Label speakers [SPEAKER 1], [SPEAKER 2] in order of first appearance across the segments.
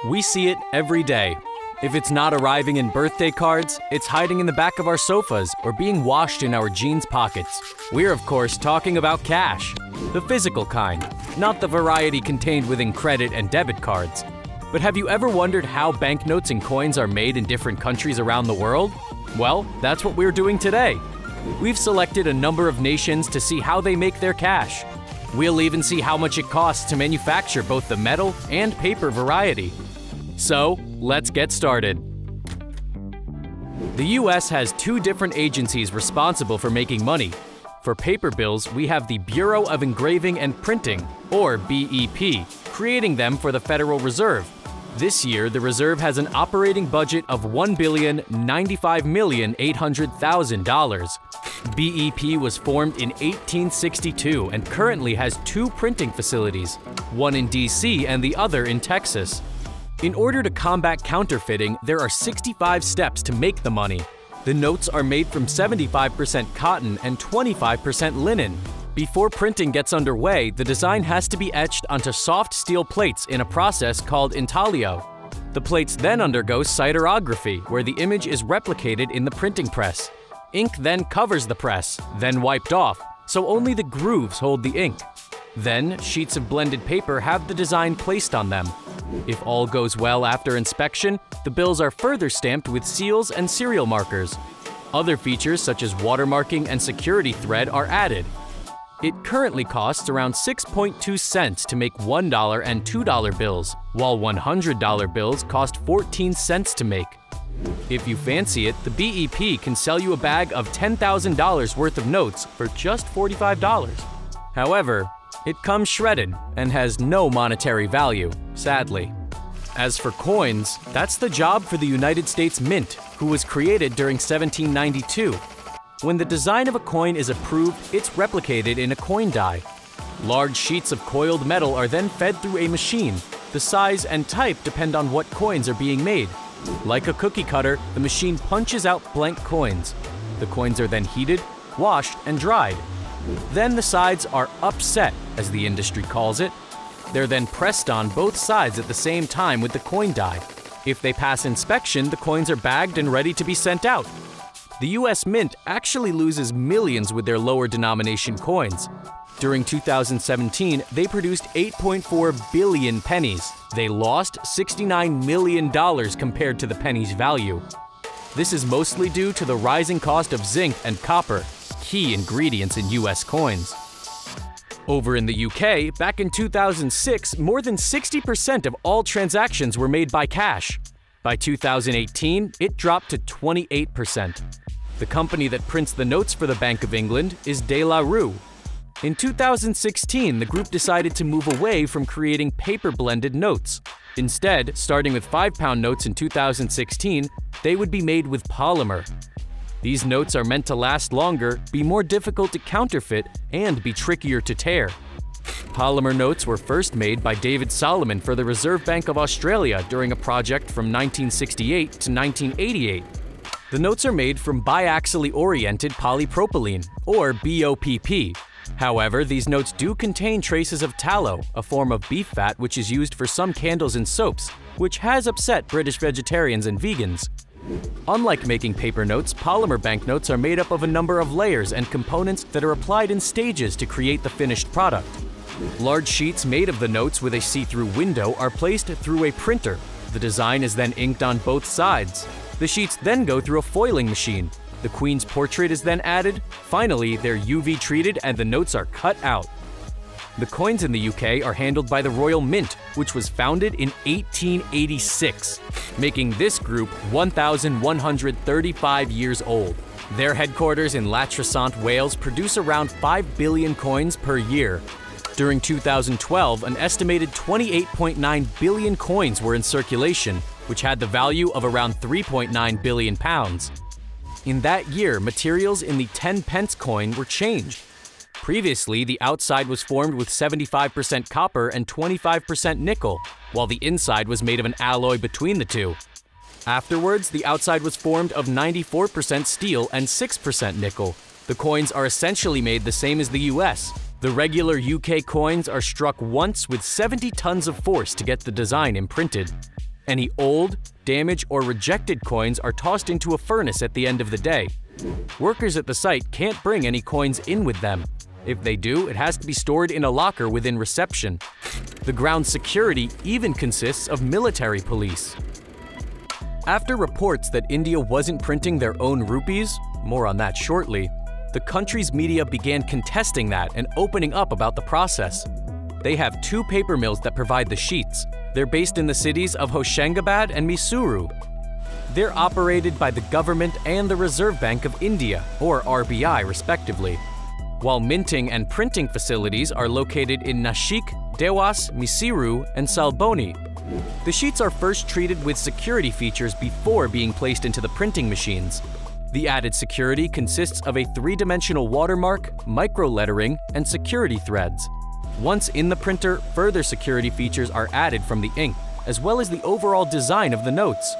[SPEAKER 1] We see it every day. If it's not arriving in birthday cards, it's hiding in the back of our sofas or being washed in our jeans pockets. We're, of course, talking about cash. The physical kind, not the variety contained within credit and debit cards. But have you ever wondered how banknotes and coins are made in different countries around the world? Well, that's what we're doing today. We've selected a number of nations to see how they make their cash. We'll even see how much it costs to manufacture both the metal and paper variety. So, let's get started. The US has two different agencies responsible for making money. For paper bills, we have the Bureau of Engraving and Printing, or BEP, creating them for the Federal Reserve. This year, the Reserve has an operating budget of $1,095,800,000. BEP was formed in 1862 and currently has two printing facilities, one in DC and the other in Texas. In order to combat counterfeiting, there are 65 steps to make the money. The notes are made from 75% cotton and 25% linen. Before printing gets underway, the design has to be etched onto soft steel plates in a process called intaglio. The plates then undergo siderography, where the image is replicated in the printing press. Ink then covers the press, then wiped off, so only the grooves hold the ink. Then, sheets of blended paper have the design placed on them. If all goes well after inspection, the bills are further stamped with seals and serial markers. Other features such as watermarking and security thread are added. It currently costs around 6.2 cents to make $1 and $2 bills, while $100 bills cost 14 cents to make. If you fancy it, the BEP can sell you a bag of $10,000 worth of notes for just $45. However, it comes shredded and has no monetary value, sadly. As for coins, that's the job for the United States Mint, who was created during 1792. When the design of a coin is approved, it's replicated in a coin die. Large sheets of coiled metal are then fed through a machine. The size and type depend on what coins are being made. Like a cookie cutter, the machine punches out blank coins. The coins are then heated, washed, and dried. Then the sides are upset, as the industry calls it. They're then pressed on both sides at the same time with the coin die. If they pass inspection, the coins are bagged and ready to be sent out. The US Mint actually loses millions with their lower denomination coins. During 2017, they produced 8.4 billion pennies. They lost $69 million compared to the penny's value. This is mostly due to the rising cost of zinc and copper, key ingredients in US coins. Over in the UK, back in 2006, more than 60% of all transactions were made by cash. By 2018, it dropped to 28%. The company that prints the notes for the Bank of England is De La Rue. In 2016, the group decided to move away from creating paper-blended notes. Instead, starting with £5 notes in 2016, they would be made with polymer. These notes are meant to last longer, be more difficult to counterfeit, and be trickier to tear. Polymer notes were first made by David Solomon for the Reserve Bank of Australia during a project from 1968 to 1988. The notes are made from biaxially oriented polypropylene, or BOPP. However, these notes do contain traces of tallow, a form of beef fat which is used for some candles and soaps, which has upset British vegetarians and vegans. Unlike making paper notes, polymer banknotes are made up of a number of layers and components that are applied in stages to create the finished product. Large sheets made of the notes with a see-through window are placed through a printer. The design is then inked on both sides. The sheets then go through a foiling machine. The Queen's portrait is then added. Finally, they're UV treated and the notes are cut out. The coins in the UK are handled by the Royal Mint, which was founded in 1886, making this group 1,135 years old. Their headquarters in Llantrisant, Wales, produce around 5 billion coins per year. During 2012, an estimated 28.9 billion coins were in circulation, which had the value of around £3.9 billion. In that year, materials in the 10 pence coin were changed. Previously, the outside was formed with 75% copper and 25% nickel, while the inside was made of an alloy between the two. Afterwards, the outside was formed of 94% steel and 6% nickel. The coins are essentially made the same as the US. The regular UK coins are struck once with 70 tons of force to get the design imprinted. Any old, damaged, or rejected coins are tossed into a furnace at the end of the day. Workers at the site can't bring any coins in with them. If they do, it has to be stored in a locker within reception. The ground security even consists of military police. After reports that India wasn't printing their own rupees, more on that shortly, the country's media began contesting that and opening up about the process. They have 2 paper mills that provide the sheets. They're based in the cities of Hoshangabad and Mysuru. They're operated by the government and the Reserve Bank of India, or RBI, respectively, while minting and printing facilities are located in Nashik, Dewas, Mysuru, and Salboni. The sheets are first treated with security features before being placed into the printing machines. The added security consists of a 3-dimensional watermark, micro-lettering, and security threads. Once in the printer, further security features are added from the ink, as well as the overall design of the notes.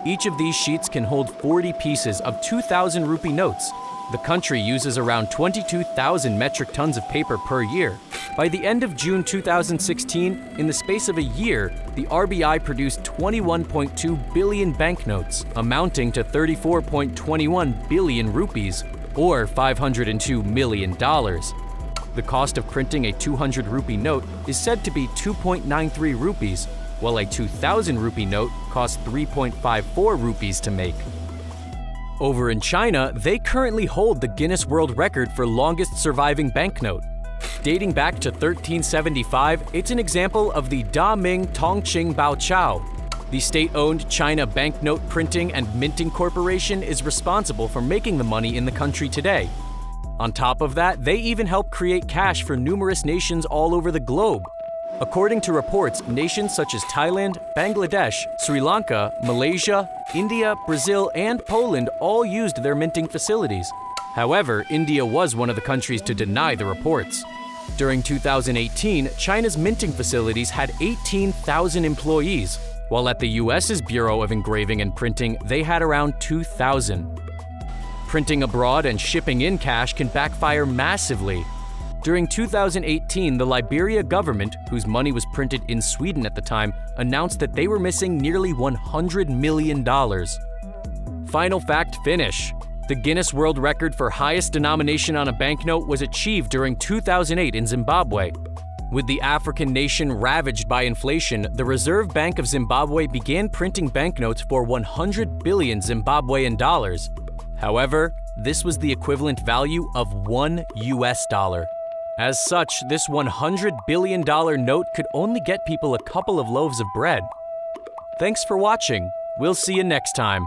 [SPEAKER 1] Each of these sheets can hold 40 pieces of 2,000 rupee notes. The country uses around 22,000 metric tons of paper per year. By the end of June 2016, in the space of a year, the RBI produced 21.2 billion banknotes, amounting to 34.21 billion rupees, or $502 million. The cost of printing a 200 rupee note is said to be 2.93 rupees, while a 2,000 rupee note costs 3.54 rupees to make. Over in China, they currently hold the Guinness World Record for longest surviving banknote. Dating back to 1375, it's an example of the Da Ming Tongqing Baoqiao. The state-owned China Banknote Printing and Minting Corporation is responsible for making the money in the country today. On top of that, they even help create cash for numerous nations all over the globe. According to reports, nations such as Thailand, Bangladesh, Sri Lanka, Malaysia, India, Brazil, and Poland all used their minting facilities. However, India was one of the countries to deny the reports. During 2018, China's minting facilities had 18,000 employees, while at the US's Bureau of Engraving and Printing, they had around 2,000. Printing abroad and shipping in cash can backfire massively. During 2018, the Liberia government, whose money was printed in Sweden at the time, announced that they were missing nearly $100 million. Final fact finish. The Guinness World Record for highest denomination on a banknote was achieved during 2008 in Zimbabwe. With the African nation ravaged by inflation, the Reserve Bank of Zimbabwe began printing banknotes for 100 billion Zimbabwean dollars. However, this was the equivalent value of $1 US. As such, this $100 billion note could only get people a couple of loaves of bread. Thanks for watching. We'll see you next time.